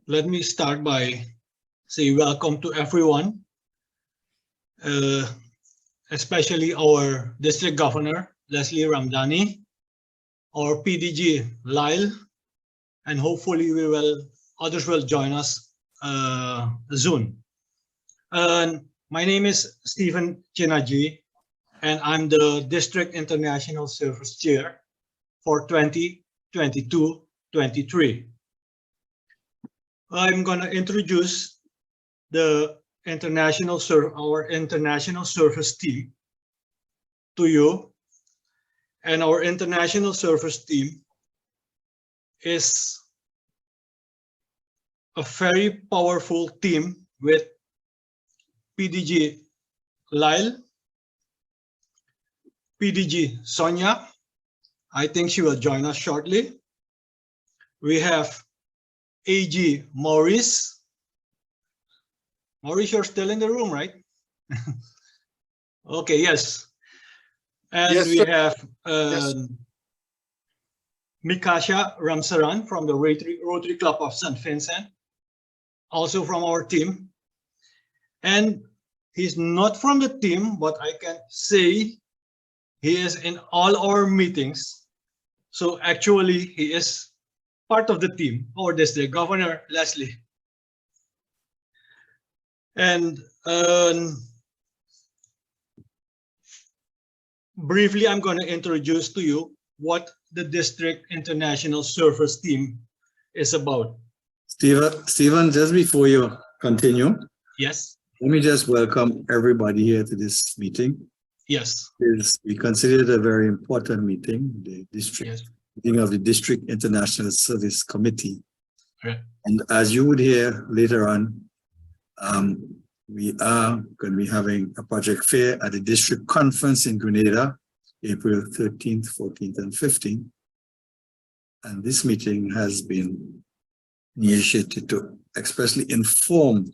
Let me start by saying welcome to everyone, uh, especially our District Governor, Leslie Ramdani, our PDG, Lyle, and hopefully others will join us soon. My name is Stephen Chinaji, and I'm the District International Service Chair for 2022-23. I'm going to introduce our international service team to you. And our international service team is a very powerful team with PDG Lyle, PDG Sonia. I think she will join us shortly. We have AG Maurice. Maurice, you're still in the room, right? Okay, yes. And yes, we have Mikasha Ramsaran from the Rotary Club of St. Vincent, also from our team. And he's not from the team, but I can say he is in all our meetings. So actually, he is part of the team, our District Governor, Leslie. And briefly, I'm going to introduce to you what the District International Service Team is about. Stephen, just before you continue, yes, let me just welcome everybody here to this meeting. Yes, we consider it a very important meeting, the meeting of the District International Service Committee. Right. And as you would hear later on, we are going to be having a project fair at the district conference in Grenada, April 13th, 14th, and 15th. And this meeting has been initiated to especially inform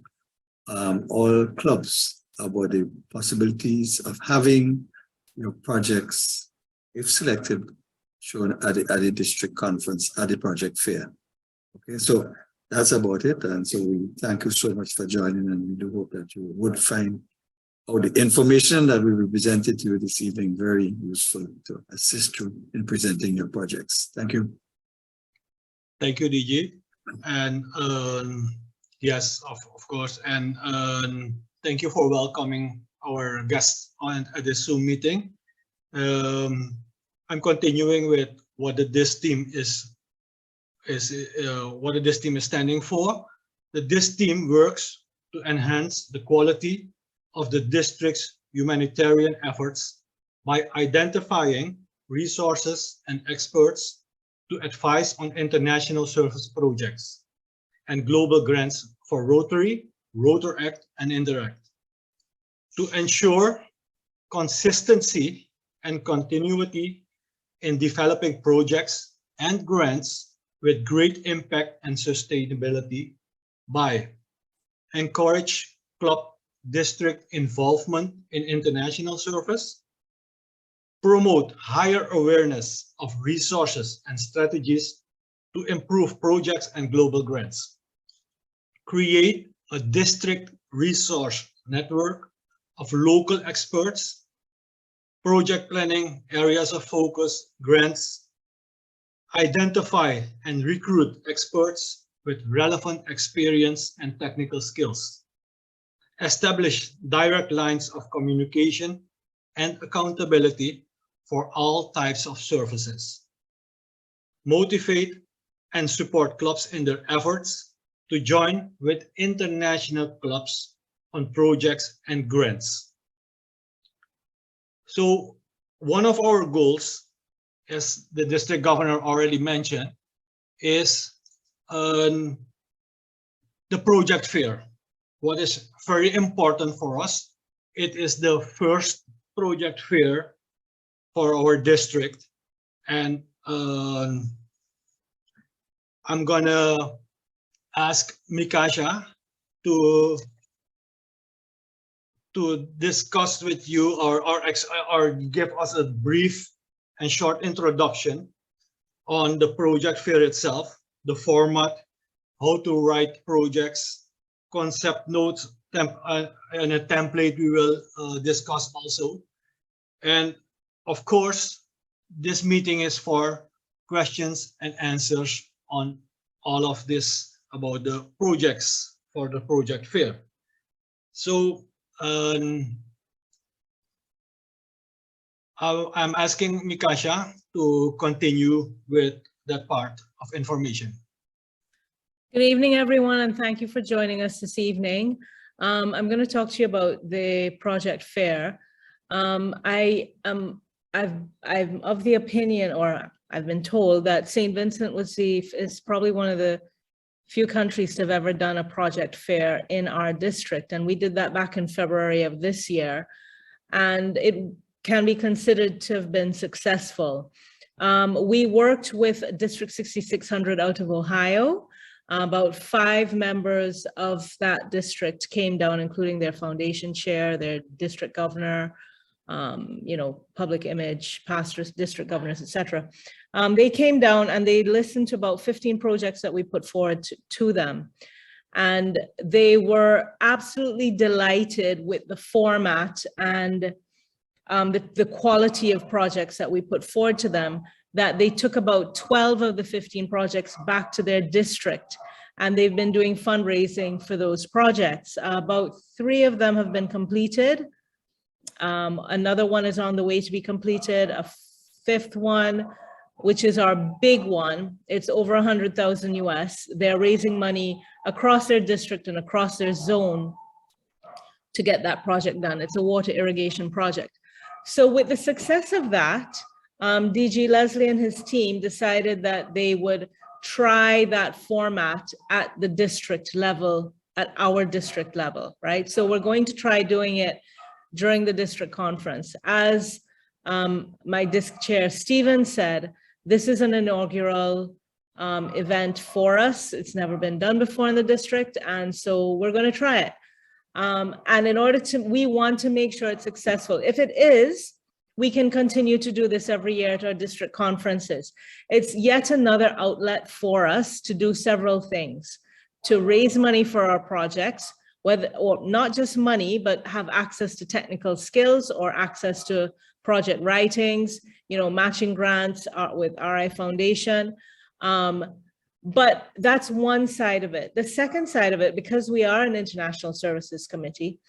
all clubs about the possibilities of having projects, if selected, shown at the district conference at the project fair. Okay, so that's about it. And so we thank you so much for joining, and we do hope that you would find all the information that we will present to you this evening very useful to assist you in presenting your projects. Thank you. Thank you, DG. And yes, of course. And thank you for welcoming our guests at this Zoom meeting. I'm continuing with what this team is standing for. This team works to enhance the quality of the district's humanitarian efforts by identifying resources and experts to advise on international service projects and global grants for Rotary, Rotaract, and Interact. To ensure consistency and continuity in developing projects and grants with great impact and sustainability by encourage club district involvement in international service, promote higher awareness of resources and strategies to improve projects and global grants, create a district resource network of local experts, project planning, areas of focus, grants, identify and recruit experts with relevant experience and technical skills, establish direct lines of communication and accountability for all types of services, motivate and support clubs in their efforts to join with international clubs on projects and grants. So one of our goals, as the district governor already mentioned, is the project fair. What is very important for us, it is the first project fair for our district, and I'm gonna ask Mikasha to discuss with you or give us a brief and short introduction on the project fair itself, the format, how to write projects, concept notes, and a template we will discuss also. And of course, this meeting is for questions and answers on all of this about the projects for the project fair. So I'm asking Mikasha to continue with that part of information. Good evening, everyone, and thank you for joining us this evening. I'm going to talk to you about the project fair. I'm of the opinion, or I've been told, that St. Vincent is probably one of the few countries to have ever done a project fair in our district, and we did that back in February of this year, and it can be considered to have been successful. We worked with District 6600 out of Ohio. About 5 members of that district came down, including their foundation chair, their district governor, public image, pastors, district governors, etc. They came down and they listened to about 15 projects that we put forward to them. And they were absolutely delighted with the format and the quality of projects that we put forward to them, that they took about 12 of the 15 projects back to their district, and they've been doing fundraising for those projects. About 3 of them have been completed. Another one is on the way to be completed. A 5th one, which is our big one, it's over 100,000 US. They're raising money across their district and across their zone to get that project done. It's a water irrigation project. So with the success of that, DG Leslie and his team decided that they would try that format at the district level, at our district level, right? So we're going to try doing it during the district conference. As my DISC chair, Stephen, said, this is an inaugural event for us. It's never been done before in the district, and so we're going to try it. And in order to, we want to make sure it's successful. If it is, we can continue to do this every year at our district conferences. It's yet another outlet for us to do several things, to raise money for our projects, whether, or not just money, but have access to technical skills or access to project writings, matching grants with RI Foundation. But that's one side of it. The second side of it, because we are an international services committee,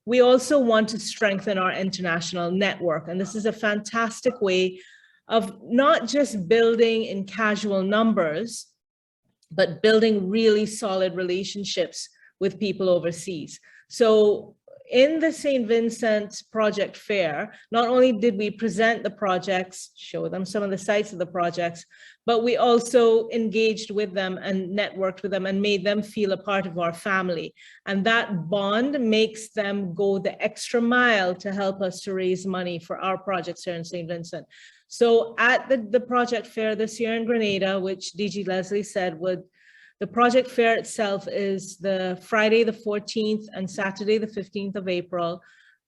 we also want to strengthen our international network. And this is a fantastic way of not just building in casual numbers, but building really solid relationships with people overseas. So in the St. Vincent Project Fair, not only did we present the projects, show them some of the sites of the projects, but we also engaged with them and networked with them and made them feel a part of our family. And that bond makes them go the extra mile to help us to raise money for our projects here in St. Vincent. So at the Project Fair this year in Grenada, which DG Leslie said the project fair itself is the Friday, the 14th and Saturday, the 15th of April.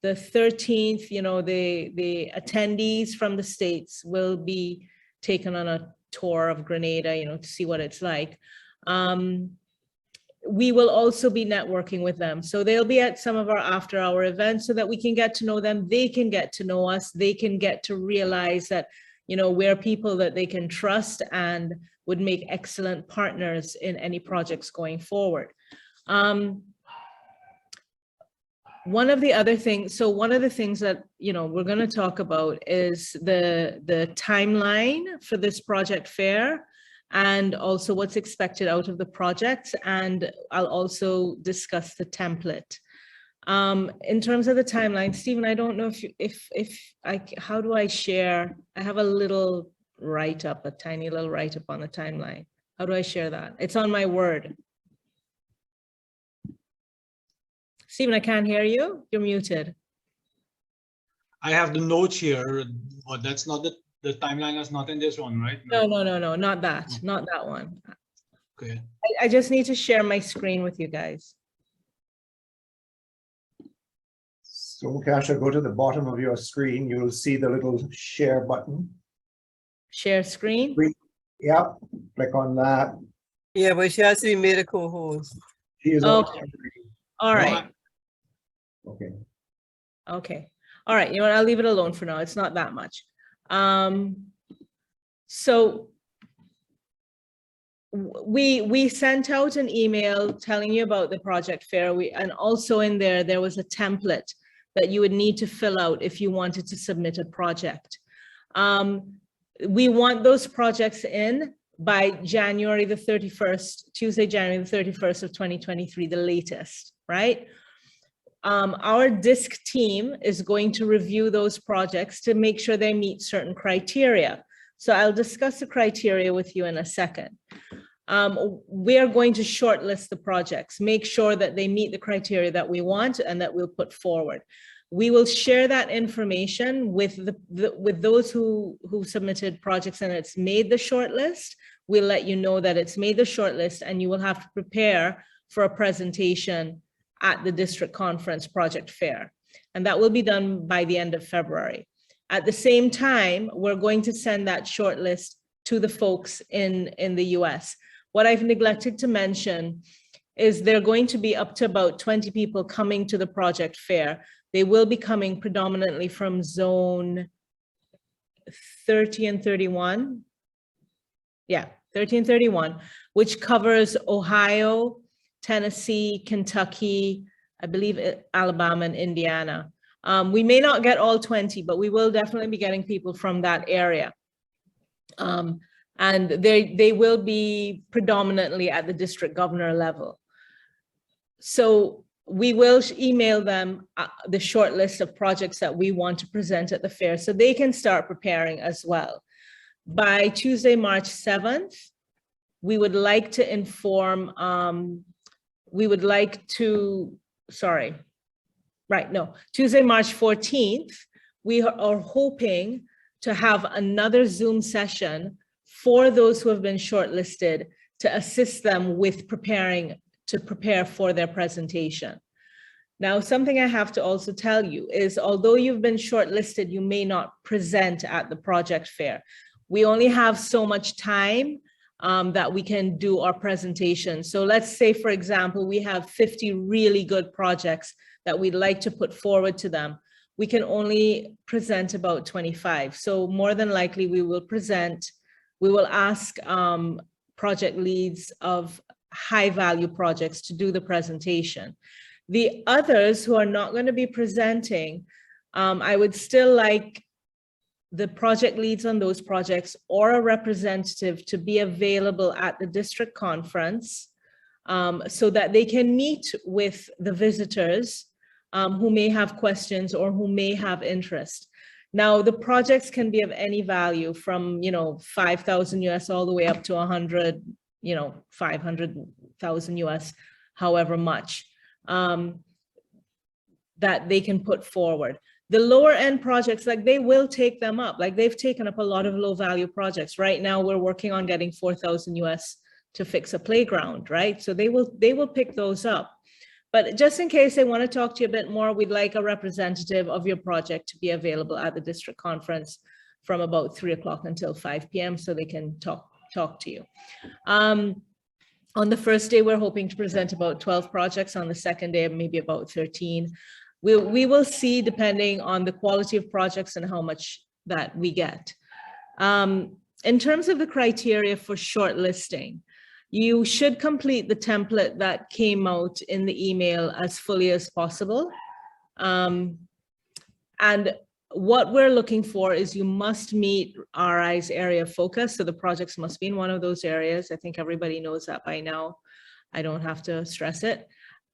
The 13th, the attendees from the States will be taken on a tour of Grenada, to see what it's like. We will also be networking with them. So they'll be at some of our after hour events so that we can get to know them. They can get to know us. They can get to realize that, we're people that they can trust and would make excellent partners in any projects going forward. One of the things that, we're going to talk about is the timeline for this project fair and also what's expected out of the projects. And I'll also discuss the template. In terms of the timeline, Stephen, I don't know how do I share? I have a little write-up, a tiny little write-up on the timeline. How do I share that? It's on my Word. Stephen, I can't hear you. You're muted. I have the notes here, but that's not the timeline is not in this one, right? No, not that, not that one. Okay. I just need to share my screen with you guys. So Mikasha, go to the bottom of your screen. You'll see the little share button. Share screen? Yep, click on that. Yeah, but she has to be made a co-host. She is on. Okay. All right. Okay. Okay. All right. You know what? I'll leave it alone for now. It's not that much. So we sent out an email telling you about the project fair. And also in there was a template that you would need to fill out if you wanted to submit a project. We want those projects in by January the 31st, Tuesday, January the 31st of 2023, the latest, right? Our DISC team is going to review those projects to make sure they meet certain criteria. So I'll discuss the criteria with you in a second. We are going to shortlist the projects, make sure that they meet the criteria that we want and that we'll put forward. We will share that information with with those who submitted projects and it's made the shortlist. We'll let you know that it's made the shortlist and you will have to prepare for a presentation at the district conference project fair. And that will be done by the end of February. At the same time, we're going to send that shortlist to the folks in the US. What I've neglected to mention is there are going to be up to about 20 people coming to the project fair. They will be coming predominantly from zone 30 and 31. Yeah, 30 and 31, which covers Ohio, Tennessee, Kentucky, I believe Alabama and Indiana. We may not get all 20, but we will definitely be getting people from that area. And they will be predominantly at the district governor level. So we will email them the short list of projects that we want to present at the fair so they can start preparing as well. By Tuesday, March 7th, we would like to inform, Tuesday, March 14th, we are hoping to have another Zoom session for those who have been shortlisted to assist them with prepare for their presentation. Now, something I have to also tell you is, although you've been shortlisted, you may not present at the project fair. We only have so much time that we can do our presentation. So let's say, for example, we have 50 really good projects that we'd like to put forward to them. We can only present about 25. So more than likely we will ask project leads of high value projects to do the presentation. The others who are not going to be presenting, I would still like the project leads on those projects or a representative to be available at the district conference so that they can meet with the visitors who may have questions or who may have interest. Now, the projects can be of any value from, 5,000 US all the way up to 100, 500,000 US, however much that they can put forward. The lower end projects, like they will take them up, like they've taken up a lot of low value projects. Right now, we're working on getting 4,000 US to fix a playground, right? So they will pick those up. But just in case they want to talk to you a bit more, we'd like a representative of your project to be available at the district conference from about 3 o'clock until 5 p.m. so they can talk to you. On the first day, we're hoping to present about 12 projects. On the second day, maybe about 13. We will see, depending on the quality of projects and how much that we get. In terms of the criteria for shortlisting, you should complete the template that came out in the email as fully as possible. And what we're looking for is you must meet RI's area of focus. So the projects must be in one of those areas. I think everybody knows that by now. I don't have to stress it.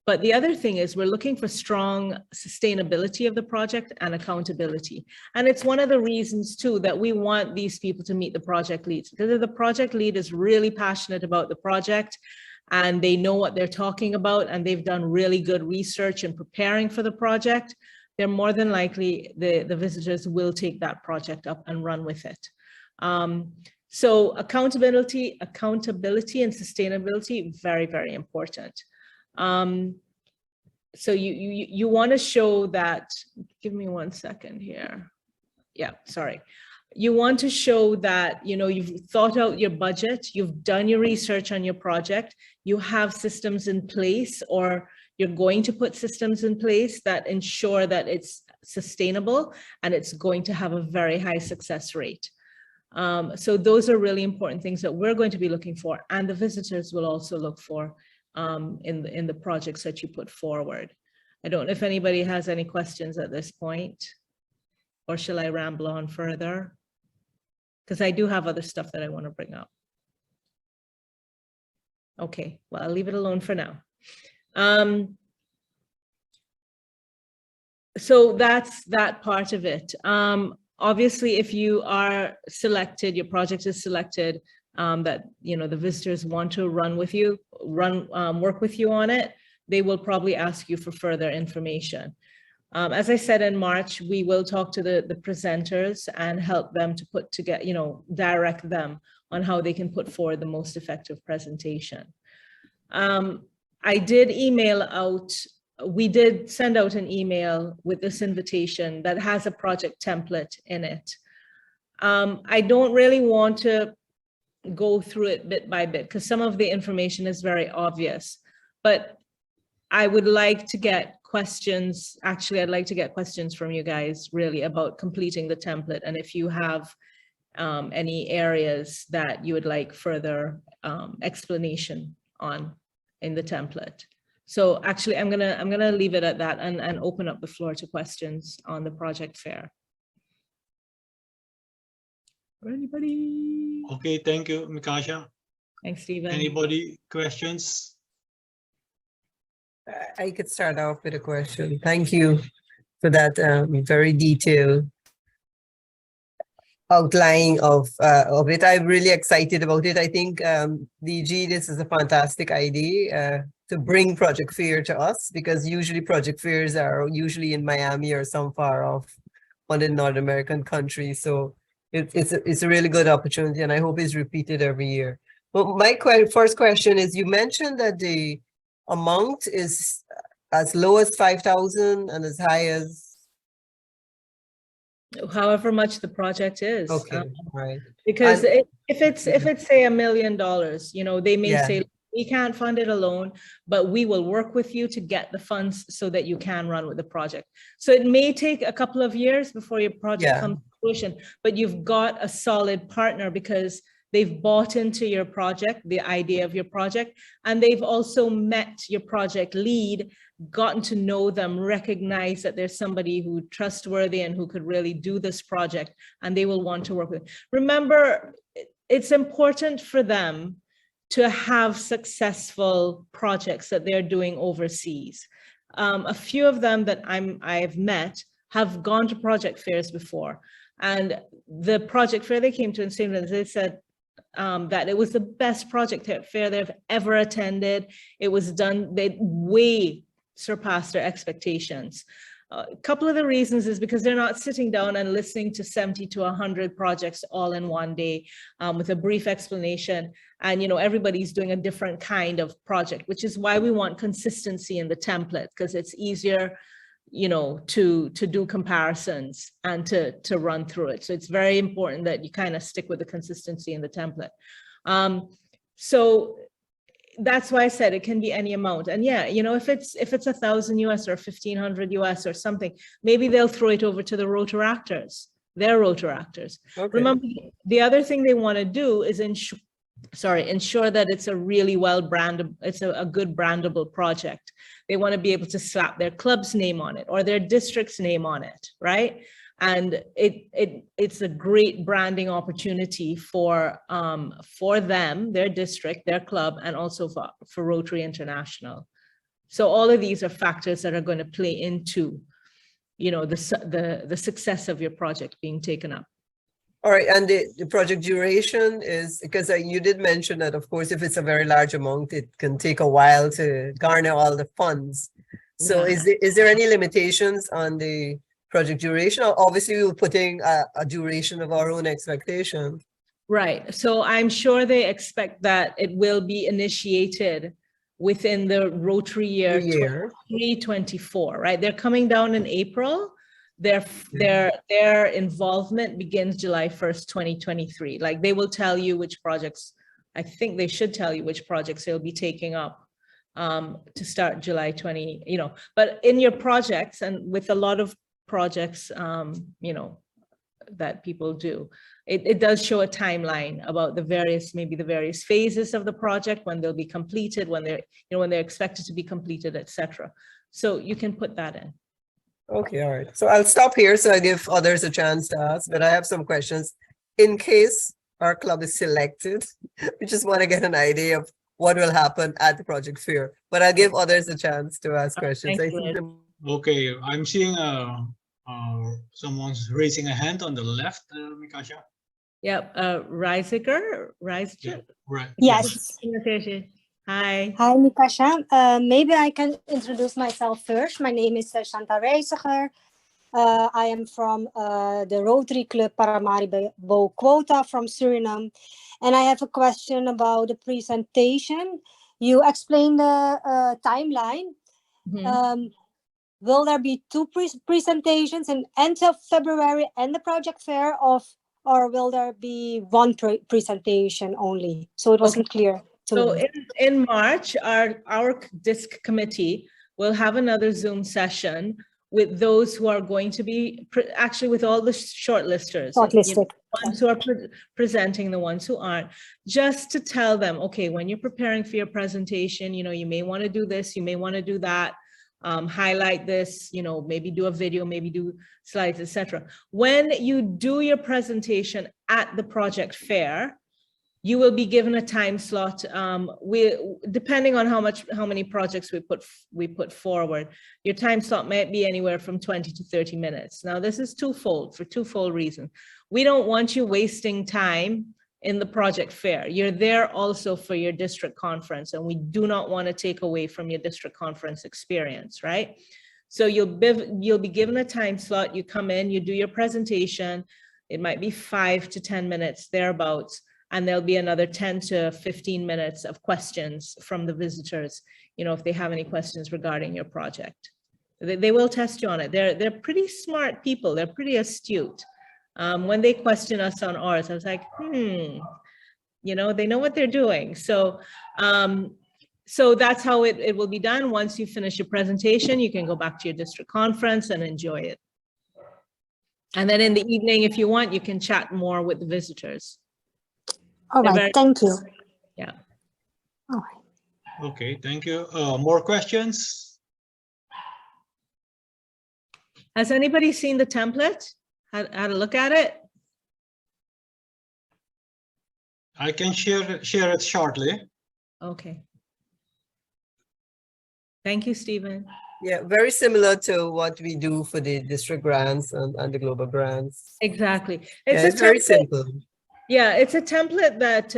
But the other thing is we're looking for strong sustainability of the project and accountability. And it's one of the reasons too that we want these people to meet the project leads, because if the project lead is really passionate about the project and they know what they're talking about and they've done really good research in preparing for the project, they're more than likely the visitors will take that project up and run with it. So accountability and sustainability, very, very important. So you want to show that, give me 1 second here. Yeah, sorry. you want to show that, you know, you've thought out your budget, you've done your research on your project, you have systems in place, or you're going to put systems in place that ensure that it's sustainable and it's going to have a very high success rate. So those are really important things that we're going to be looking for, and the visitors will also look for in the projects that you put forward. I don't know if anybody has any questions at this point, or shall I ramble on further? Because I do have other stuff that I want to bring up. Okay, well, I'll leave it alone for now. So that's that part of it. Obviously, if you are selected, your project is selected, that, you know, the visitors want to run with you, work with you on it, they will probably ask you for further information. As I said in March, we will talk to the presenters and help them to put together, you know, direct them on how they can put forward the most effective presentation. I did email out, we did send out an email with this invitation that has a project template in it. I don't really want to go through it bit by bit because some of the information is very obvious, but I would like to get questions. Actually, I'd like to get questions from you guys really about completing the template, and if you have any areas that you would like further explanation on in the template. So actually, I'm gonna leave it at that and open up the floor to questions on the project fair. For anybody? Okay, thank you, Mikasha. Thanks, Stephen. Anybody questions? I could start off with a question. Thank you for that very detailed outline of it. I'm really excited about it. I think, DG, this is a fantastic idea to bring Project Fair to us, because usually project fairs are usually in Miami or some far off one of the North American countries. So it's a really good opportunity, and I hope it's repeated every year. But my first question is, you mentioned that the amount is as low as 5,000 and as high as, However much the project is. okay, right. Because And- if it's say $1 million, you know, they may Yeah. say, we can't fund it alone, but we will work with you to get the funds so that you can run with the project. So it may take a couple of years before your project Yeah. comes to fruition, but you've got a solid partner because they've bought into your project, the idea of your project, and they've also met your project lead, gotten to know them, recognize that there's somebody who's trustworthy and who could really do this project, and they will want to work with. Remember, it's important for them to have successful projects that they're doing overseas. A few of them that I've met have gone to project fairs before, and the project fair they came to in St. Louis, they said that it was the best project fair they've ever attended. It was done, they way surpassed their expectations. A couple of the reasons is because they're not sitting down and listening to 70 to 100 projects all in one day with a brief explanation. And, you know, everybody's doing a different kind of project, which is why we want consistency in the template, because it's easier, you know, to do comparisons and to run through it. So it's very important that you kind of stick with the consistency in the template. So that's why I said it can be any amount. And yeah, you know, if it's 1,000 US or 1,500 US or something, maybe they'll throw it over to the Rotaractors, their Rotaractors. Okay. Remember, the other thing they want to do is ensure that it's a really well branded, it's a good brandable project. They want to be able to slap their club's name on it or their district's name on it, right? And it's a great branding opportunity for them, their district, their club, and also for Rotary International. So all of these are factors that are going to play into, you know, the success of your project being taken up. All right, and the project duration is, because you did mention that, of course, if it's a very large amount, it can take a while to garner all the funds. So Yeah. is there any limitations on the project duration? Obviously, we're putting a duration of our own expectation. Right. So I'm sure they expect that it will be initiated within the Rotary year 23-24, right? They're coming down in April. their involvement begins July 1st, 2023. Like they will tell you which projects, I think they should tell you which projects they'll be taking up to start July 20, but in your projects and with a lot of projects, that people do, it does show a timeline about maybe the various phases of the project, when they'll be completed, when they're expected to be completed, etc. So you can put that in. Okay, all right. So I'll stop here so I give others a chance to ask, but I have some questions in case our club is selected. We just want to get an idea of what will happen at the project fair, but I'll give others a chance to ask questions. Thank I you, think Ed. Okay, I'm seeing someone's raising a hand on the left, Mikasha. Yep, Reisiger? Yeah, right. Yes. Hi. Hi, Mikasha. Maybe I can introduce myself first. My name is Shanta Reisiger. I am from the Rotary Club Paramaribo Quota from Suriname. And I have a question about the presentation. You explained the timeline. Mhm. Will there be two presentations in end of February and the project fair, or will there be one presentation only? So it wasn't clear to So me. in March, our DISC committee will have another Zoom session with those who are going to be, actually with all the shortlisters. Shortlisted. The ones who are presenting, the ones who aren't, just to tell them, okay, when you're preparing for your presentation, you may want to do this, you may want to do that. Highlight this, maybe do a video, maybe do slides, etc. When you do your presentation at the project fair, you will be given a time slot. Depending on how many projects we put forward, your time slot might be anywhere from 20 to 30 minutes. Now, this is for twofold reasons. We don't want you wasting time in the project fair. You're there also for your district conference, and we do not want to take away from your district conference experience, right? So you'll be given a time slot. You come in, you do your presentation. It might be 5 to 10 minutes thereabouts, and there'll be another 10 to 15 minutes of questions from the visitors, if they have any questions regarding your project. They will test you on it. They're pretty smart people. They're pretty astute. When they question us on ours, I was like, they know what they're doing. So that's how it will be done. Once you finish your presentation, you can go back to your district conference and enjoy it. And then in the evening, if you want, you can chat more with the visitors. All right, thank you. Yeah. All right. Okay, thank you. More questions? Has anybody seen the template? Had a look at it? I can share it shortly. Okay. Thank you, Stephen. Yeah, very similar to what we do for the district grants and the global grants. Exactly. It's very simple. Yeah, it's a template that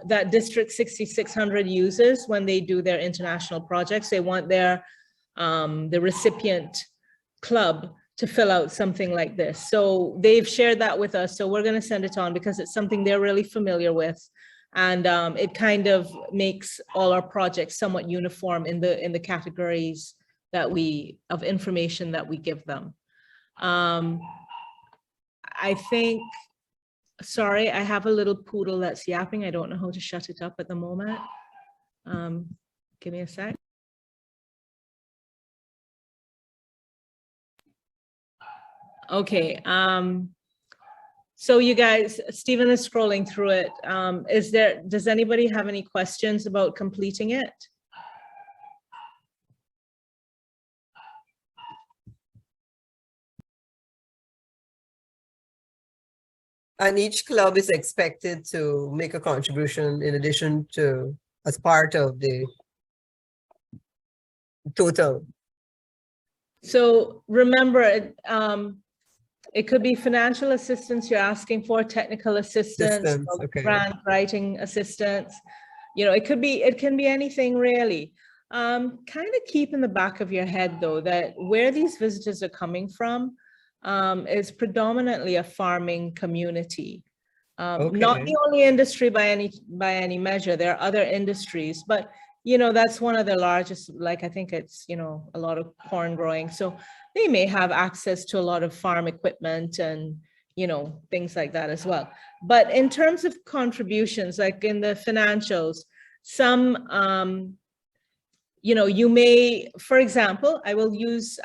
that District 6600 uses when they do their international projects. They want their the recipient club to fill out something like this. So they've shared that with us. So we're going to send it on because it's something they're really familiar with. And it kind of makes all our projects somewhat uniform in the categories that of information that we give them. I think, sorry, I have a little poodle that's yapping. I don't know how to shut it up at the moment. Give me a sec. Okay. So you guys, Stephen is scrolling through it. Does anybody have any questions about completing it? And each club is expected to make a contribution in addition to, as part of the total. So remember, it could be financial assistance you're asking for, technical assistance, Okay. grant writing assistance. It can be anything really. Kind of keep in the back of your head though, that where these visitors are coming from is predominantly a farming community. Not the only industry by any measure. There are other industries, but you know, that's one of the largest, like, I think it's, you know, a lot of corn growing. So they may have access to a lot of farm equipment and, you know, things like that as well. But in terms of contributions, like in the financials, some, you know, you may, for example, I'll use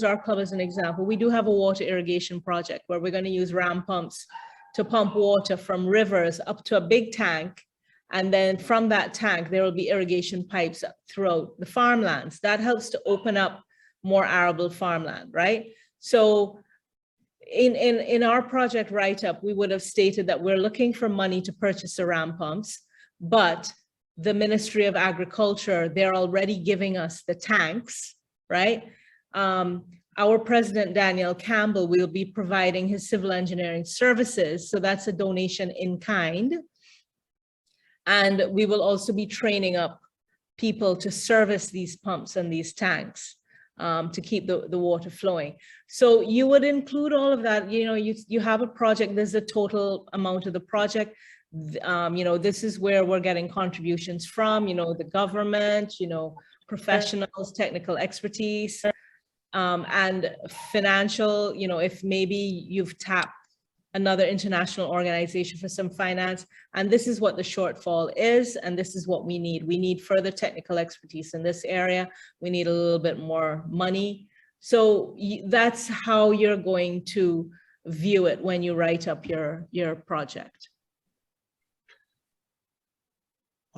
our club as an example. We do have a water irrigation project where we're going to use ram pumps to pump water from rivers up to a big tank. And then from that tank, there will be irrigation pipes throughout the farmlands. That helps to open up more arable farmland, right? So in our project write-up, we would have stated that we're looking for money to purchase the ram pumps, but the Ministry of Agriculture, they're already giving us the tanks, right? Our president, Daniel Campbell, will be providing his civil engineering services. So that's a donation in kind. And we will also be training up people to service these pumps and these tanks to keep the water flowing. So you would include all of that. You know, you have a project, there's a total amount of the project. You know, this is where we're getting contributions from, you know, the government, you know, professionals, technical expertise, and financial, you know, if maybe you've tapped another international organization for some finance, and this is what the shortfall is, and this is what we need. We need further technical expertise in this area. We need a little bit more money. So that's how you're going to view it when you write up your project.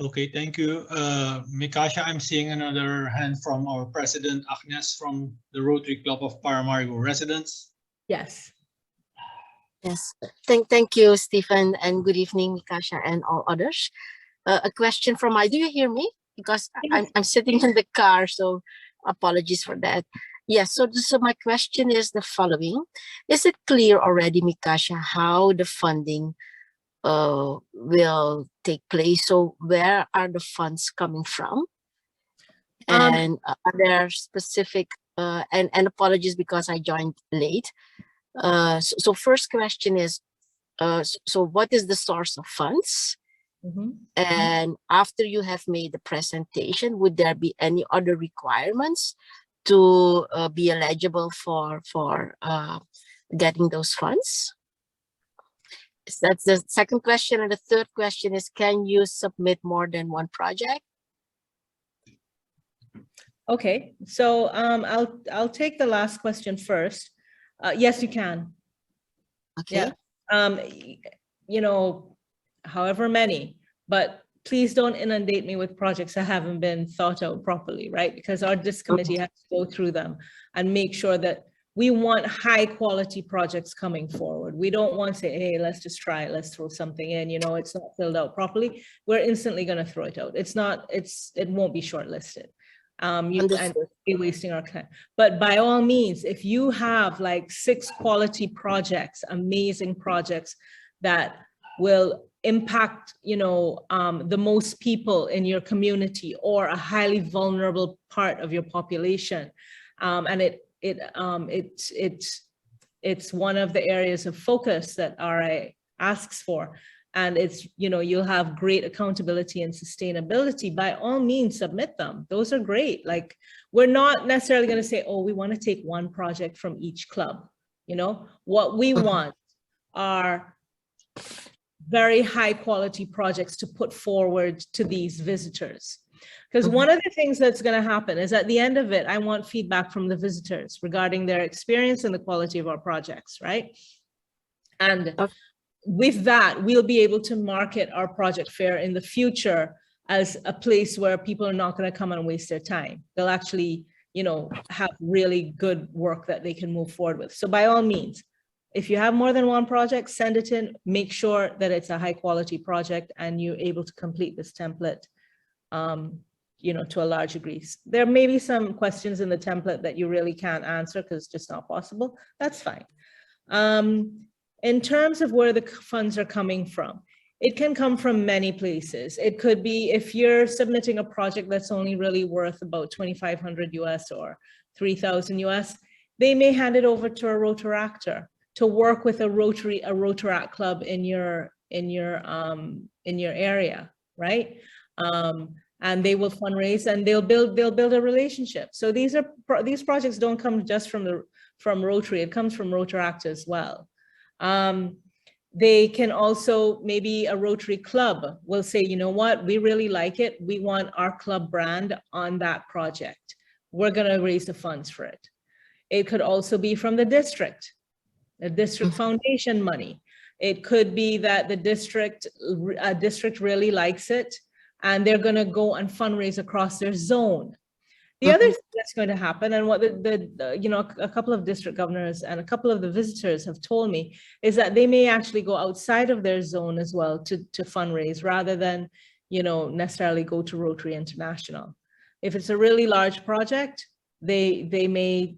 Okay, thank you. Mikasha, I'm seeing another hand from our president, Agnes, from the Rotary Club of Paramaribo residents. Yes. Yes, thank you, Stephen, and good evening, Mikasha, and all others. A question from do you hear me? Because I'm sitting in the car, so apologies for that. Yes, so my question is the following. Is it clear already, Mikasha, how the funding will take place? So where are the funds coming from? And are there specific, and apologies because I joined late. So first question is, so what is the source of funds? Mm-hmm. And after you have made the presentation, would there be any other requirements to be eligible for getting those funds? So that's the second question. And the third question is, can you submit more than one project? Okay, so I'll take the last question first. Yes, you can. Okay. Yeah. You know, however many, but please don't inundate me with projects that haven't been thought out properly, right? Because this committee has to go through them and make sure that we want high quality projects coming forward. We don't want to say, hey, let's just try it, let's throw something in, you know, it's not filled out properly. We're instantly going to throw it out. It won't be shortlisted. And be wasting our time. But by all means, if you have like 6 quality projects, amazing projects that will impact, you know, the most people in your community or a highly vulnerable part of your population, and it's one of the areas of focus that RI asks for. And it's, you know, you'll have great accountability and sustainability, by all means, submit them. Those are great. Like, we're not necessarily going to say, oh, we want to take one project from each club. You know, what we want are very high quality projects to put forward to these visitors. Because one of the things that's going to happen is at the end of it, I want feedback from the visitors regarding their experience and the quality of our projects, right? And with that, we'll be able to market our project fair in the future as a place where people are not going to come and waste their time. They'll actually, you know, have really good work that they can move forward with. So by all means, if you have more than one project, send it in, make sure that it's a high quality project and you're able to complete this template, you know, to a large degree. There may be some questions in the template that you really can't answer because it's just not possible. That's fine. In terms of where the funds are coming from, it can come from many places. It could be if you're submitting a project that's only really worth about 2,500 US or 3,000 US, they may hand it over to a Rotaractor to work with a Rotaract club in your area, right? and they will fundraise and they'll build a relationship. So these projects don't come just from Rotary, it comes from Rotaract as well. They can also, maybe a Rotary club will say, you know what, we really like it. We want our club brand on that project. We're gonna raise the funds for it. It could also be from the district foundation money. It could be that a district really likes it and they're gonna go and fundraise across their zone. The other thing that's going to happen, and what a couple of district governors and a couple of the visitors have told me, is that they may actually go outside of their zone as well to fundraise, rather than, necessarily go to Rotary International. If it's a really large project, they may,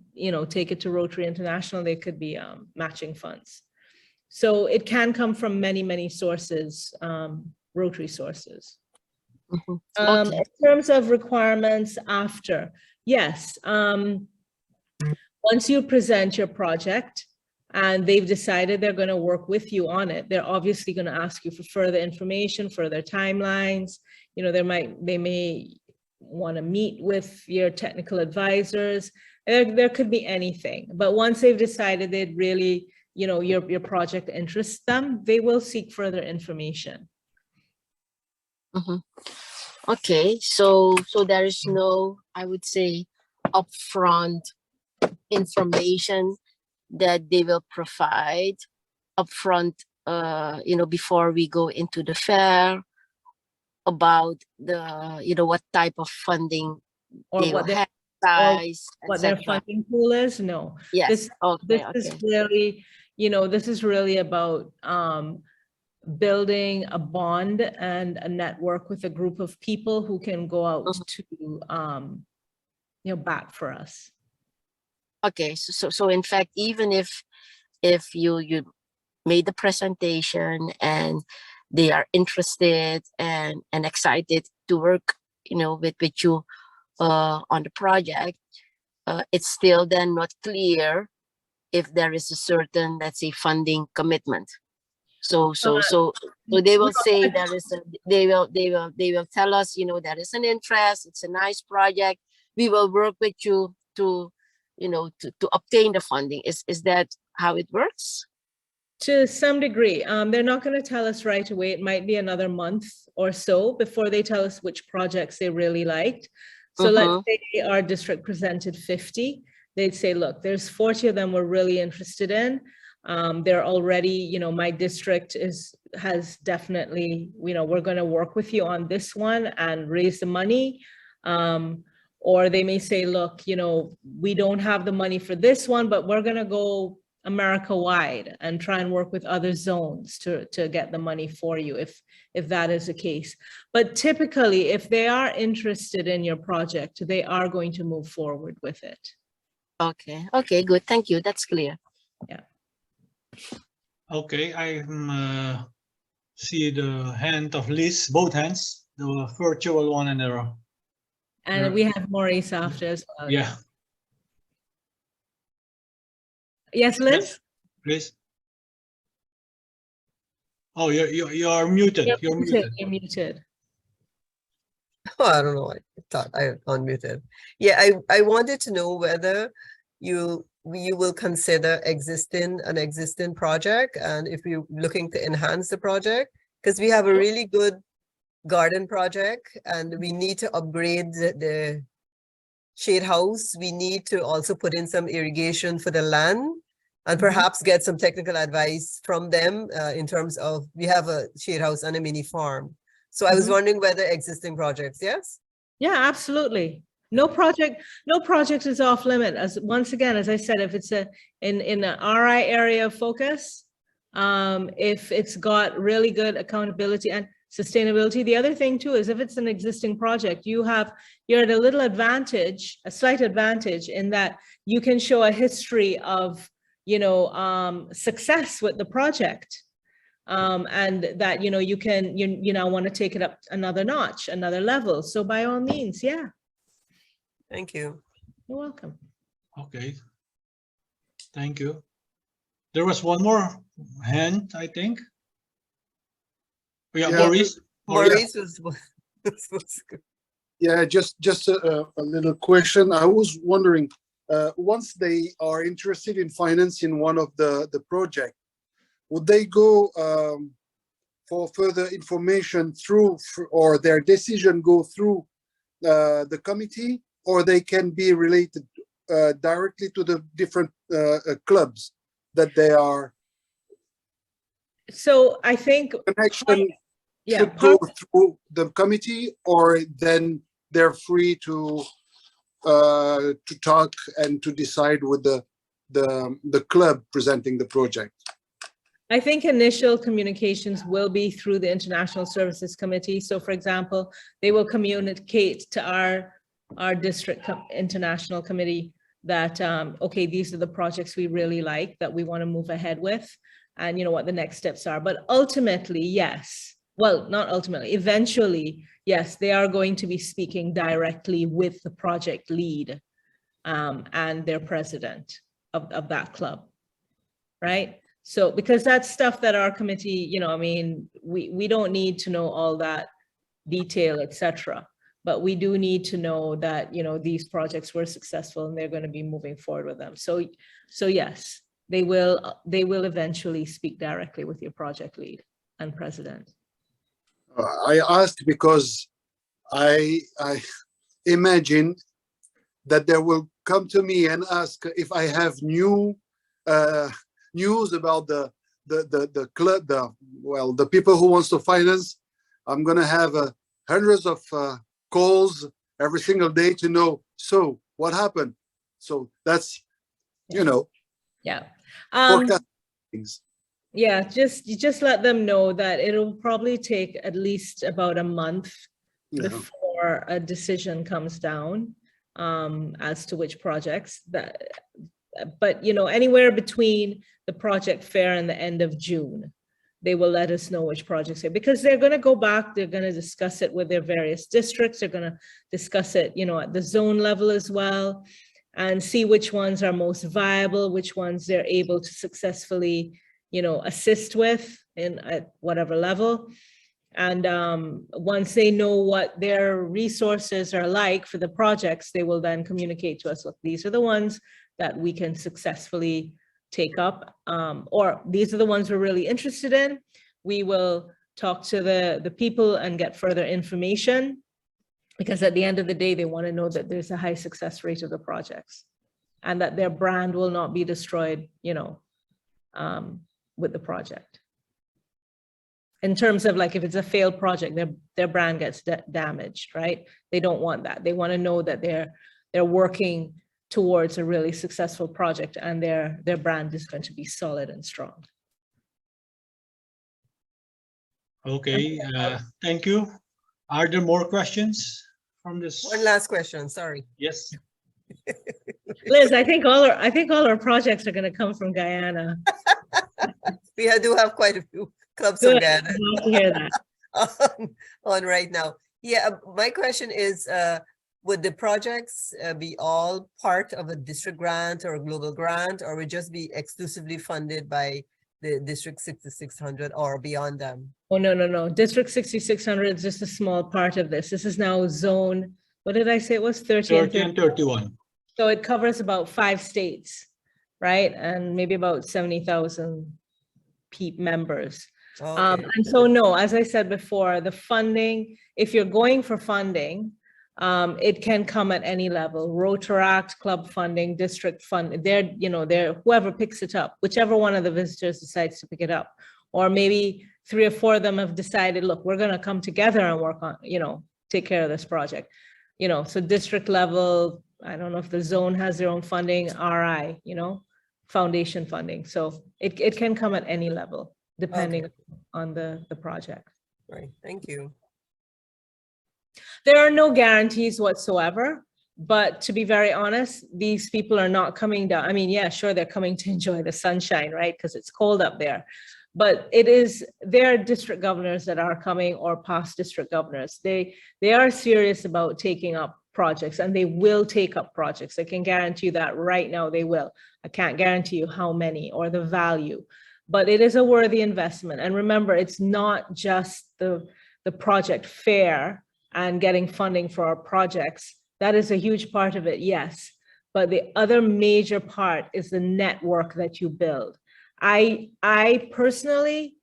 take it to Rotary International. They could be matching funds. So it can come from many, many sources, Rotary sources. Okay. In terms of requirements after, yes. Once you present your project and they've decided they're going to work with you on it, they're obviously going to ask you for further information, further timelines. They may want to meet with your technical advisors. There could be anything, but once they've decided they'd really, your project interests them, they will seek further information. Okay, so there is no, I would say, upfront information that they will provide upfront, before we go into the fair, about the, what type of funding Or they what will their, have, size, what their etc. funding pool is? No. Yes. This is really, this is really about building a bond and a network with a group of people who can go out to bat for us. Okay, so in fact, even if you made the presentation and they are interested and excited to work, with you on the project, it's still then not clear if there is a certain, let's say, funding commitment. So they will say they will tell us, there is an interest, it's a nice project, we will work with you to obtain the funding. Is that how it works? To some degree. They're not going to tell us right away. It might be another month or so before they tell us which projects they really liked. So let's say our district presented 50. They'd say, look, there's 40 of them we're really interested in. They're already, my district has definitely, we're going to work with you on this one and raise the money. Or they may say, look, we don't have the money for this one, but we're going to go America wide and try and work with other zones to get the money for you if that is the case. But typically, if they are interested in your project, they are going to move forward with it. Okay, good. Thank you. That's clear. Yeah. Okay, I see the hand of Liz, both hands, the virtual one and the. And we have Maurice after as well. Yeah. Yes, Liz? Please. Oh, you're muted. You're muted. You're muted. Oh, I don't know. I thought I unmuted. Yeah, I wanted to know whether you will consider an existing project, and if you're looking to enhance the project, because we have a really good garden project and we need to upgrade the shade house. We need to also put in some irrigation for the land and perhaps get some technical advice from them in terms of, we have a shade house and a mini farm. So I was wondering whether existing projects, yes? Yeah, absolutely. No project is off limit. Once again, as I said, if it's in an RI area of focus, if it's got really good accountability and sustainability. The other thing too is if it's an existing project, you're at a slight advantage in that you can show a history of success with the project. And that you now want to take it up another notch, another level. So by all means, yeah. Thank you. You're welcome. Okay. Thank you. There was one more hand, I think. Yeah, Maurice. Maurice was good. Yeah, just a little question. I was wondering, once they are interested in financing one of the project, would they go for further information through, or their decision go through the committee, or they can be related directly to the different clubs that they are? So I think, Connection yeah, should go through the committee, or then they're free to talk and to decide with the club presenting the project. I think initial communications will be through the International Services Committee. So for example, they will communicate to our district international committee that, okay, these are the projects we really like that we want to move ahead with, and you know what the next steps are. But ultimately, yes, well, not ultimately, eventually, yes, they are going to be speaking directly with the project lead and their president of that club, right? So, because that's stuff that our committee, you know, I mean, we don't need to know all that detail, etc. But we do need to know that, you know, these projects were successful and they're going to be moving forward with them. So yes, they will eventually speak directly with your project lead and president. I asked because I imagine that they will come to me and ask if I have new news about the club, the people who wants to finance. I'm gonna have hundreds of calls every single day to know, so what happened? So that's, you know, yeah, forecast things. Yeah, just let them know that it'll probably take at least about a month before a decision comes down as to which projects that, but you know, anywhere between the project fair and the end of June, they will let us know which projects are, because they're going to go back, they're going to discuss it with their various districts, they're going to discuss it, you know, at the zone level as well, and see which ones are most viable, which ones they're able to successfully, you know, assist with at whatever level. And once they know what their resources are like for the projects, they will then communicate to us, look, these are the ones that we can successfully take up, or these are the ones we're really interested in. We will talk to the people and get further information, because at the end of the day, they want to know that there's a high success rate of the projects and that their brand will not be destroyed, you know, with the project. In terms of like, if it's a failed project, their brand gets damaged, right? They don't want that. They want to know that they're working towards a really successful project and their brand is going to be solid and strong. Okay, thank you. Are there more questions from this? One last question, sorry. Yes. Liz, I think all our projects are going to come from Guyana. We do have quite a few clubs Good. from Guyana. I'm glad to hear that. on right now. Yeah, my question is, would the projects be all part of a district grant or a global grant, or would just be exclusively funded by the District 6600 or beyond them? Oh, no. District 6600 is just a small part of this. This is now zone, what did I say it was? 30 and 31. So it covers about 5 states, right? And maybe about 70,000 members. Okay. And so no, as I said before, the funding, if you're going for funding, it can come at any level. Rotary, club funding, district fund, they're whoever picks it up, whichever one of the visitors decides to pick it up. Or maybe 3 or 4 of them have decided, look, we're going to come together and work on, take care of this project. So district level, I don't know if the zone has their own funding, RI, foundation funding. So it can come at any level, depending on the project. Right, thank you. There are no guarantees whatsoever, but to be very honest, these people are not coming down. I mean, yeah, sure, they're coming to enjoy the sunshine, right? Because it's cold up there. But there are district governors that are coming, or past district governors. They are serious about taking up projects, and they will take up projects. I can guarantee you that right now they will. I can't guarantee you how many or the value, but it is a worthy investment. And remember, it's not just the project fair and getting funding for our projects. That is a huge part of it, yes. But the other major part is the network that you build. I personally,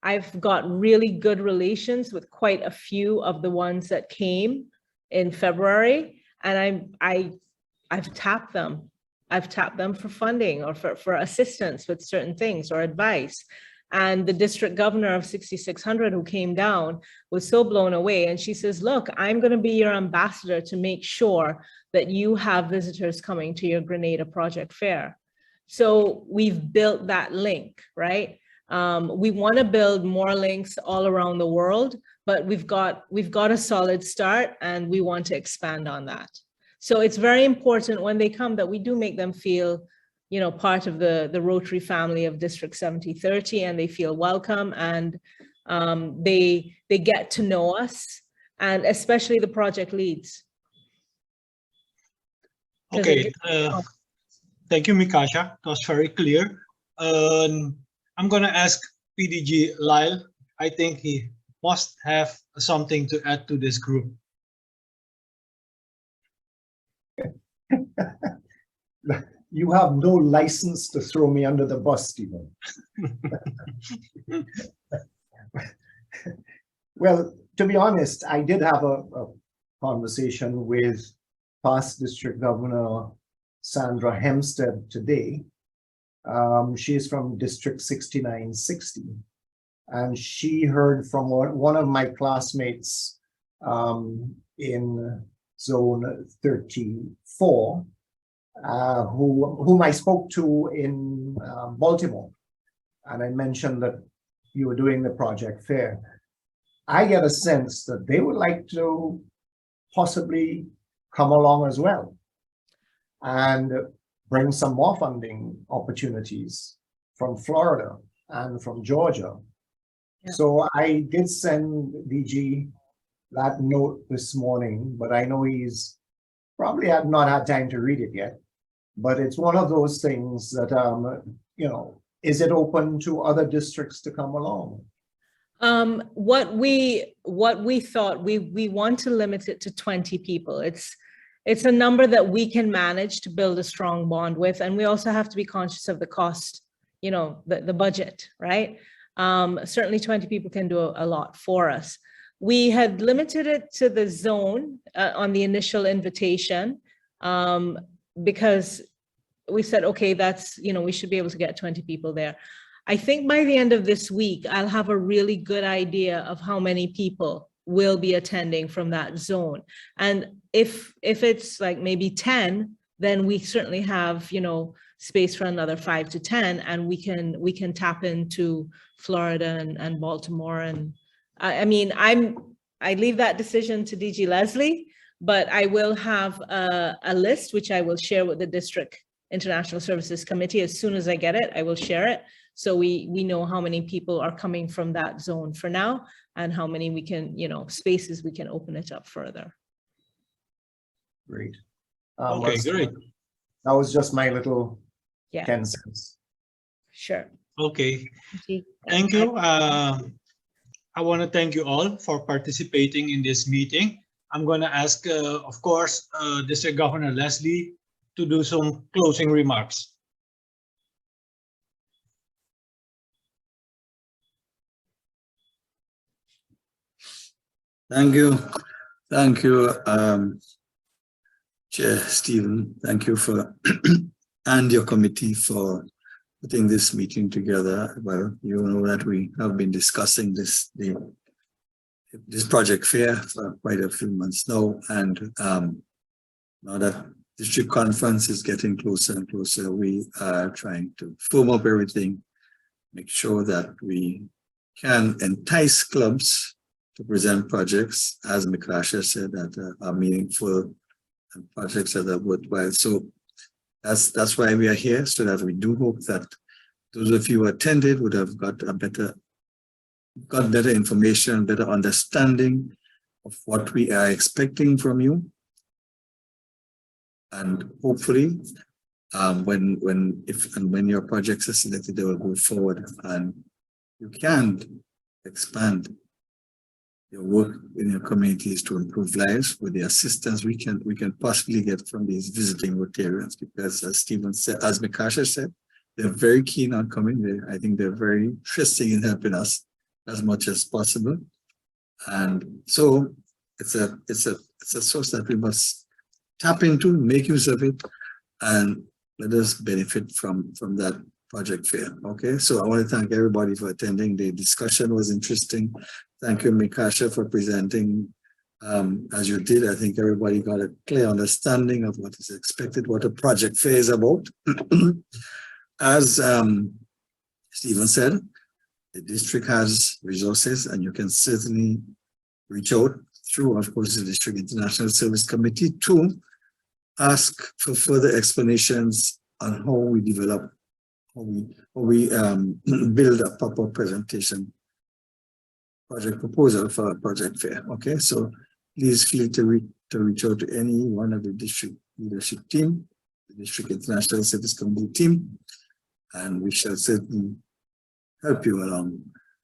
I've got really good relations with quite a few of the ones that came in February, and I've tapped them. I've tapped them for funding or for assistance with certain things or advice. And the district governor of 6600 who came down was so blown away. And she says, look, I'm going to be your ambassador to make sure that you have visitors coming to your Grenada Project Fair. So we've built that link, right? We want to build more links all around the world, but we've got a solid start and we want to expand on that. So it's very important when they come that we do make them feel, you know, part of the Rotary family of District 7030, and they feel welcome, and they get to know us, and especially the project leads. Okay, thank you, Mikasha. It was very clear. I'm going to ask PDG Lyle. I think he must have something to add to this group. You have no license to throw me under the bus, Stephen. Well, to be honest, I did have a conversation with past District Governor Sandra Hempstead today. She is from District 6960, and she heard from one of my classmates in Zone 34, whom I spoke to in Baltimore, and I mentioned that you were doing the project fair. I get a sense that they would like to possibly come along as well and bring some more funding opportunities from Florida and from Georgia. Yeah. So I did send DG that note this morning, but I know he's probably have not had time to read it yet. But it's one of those things that, you know, is it open to other districts to come along? What we thought, we want to limit it to 20 people. It's a number that we can manage to build a strong bond with. And we also have to be conscious of the cost, you know, the budget, right? Certainly 20 people can do a lot for us. We had limited it to the zone on the initial invitation because we said, okay, that's, you know, we should be able to get 20 people there. I think by the end of this week, I'll have a really good idea of how many people will be attending from that zone. And if it's like maybe 10, then we certainly have, you know, space for another 5 to 10, and we can tap into Florida and Baltimore. And I mean, I leave that decision to DG Leslie, but I will have a list which I will share with the District International Services Committee. As soon as I get it, I will share it. So we know how many people are coming from that zone for now, and how many we can, you know, spaces we can open it up further. Great. Okay, great. That was just my little 10 cents. Sure. Okay. Thank you. I want to thank you all for participating in this meeting. I'm going to ask, of course, District Governor Leslie to do some closing remarks. Thank you. Thank you, Chair Stephen. Thank you for and your committee for putting this meeting together. Well, you know that we have been discussing this project fair for quite a few months now, and now that district conference is getting closer and closer, we are trying to firm up everything, make sure that we can entice clubs to present projects, as Mikasha said, that are meaningful and projects that are worthwhile. So that's why we are here, so that we do hope that those of you who attended would have got better information, better understanding of what we are expecting from you. And hopefully, when your projects are selected, they will go forward and you can expand your work in your communities to improve lives with the assistance we can possibly get from these visiting Rotarians, because as Stephen said, as Mikasha said, they're very keen on coming. I think they're very interested in helping us as much as possible. And so it's a source that we must tap into, make use of it, and let us benefit from that project fair. Okay, so I want to thank everybody for attending. The discussion was interesting. Thank you, Mikasha, for presenting as you did. I think everybody got a clear understanding of what is expected, what a project fair is about. As Stephen said, the district has resources, and you can certainly reach out through, of course, the District International Service Committee to ask for further explanations on how we develop, how we build a proper presentation project proposal for a project fair. Okay, so please feel to reach out to any one of the district leadership team, the District International Service Committee team, and we shall certainly help you along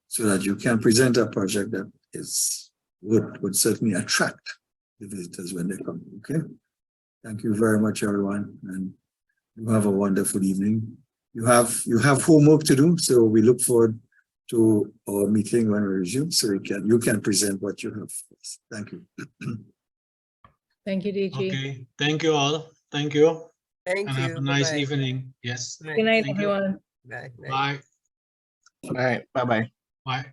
so that you can present a project that would certainly attract the visitors when they come. Okay, thank you very much, everyone, and you have a wonderful evening. You have homework to do, so we look forward to our meeting when we resume, so you can present what you have. Thank you. Thank you, DG. Okay, thank you all. Thank you. Thank And you. have a nice Bye-bye. evening. Yes. Bye. Good night, Thank you. everyone. Bye. Bye. Bye. Bye-bye. Bye.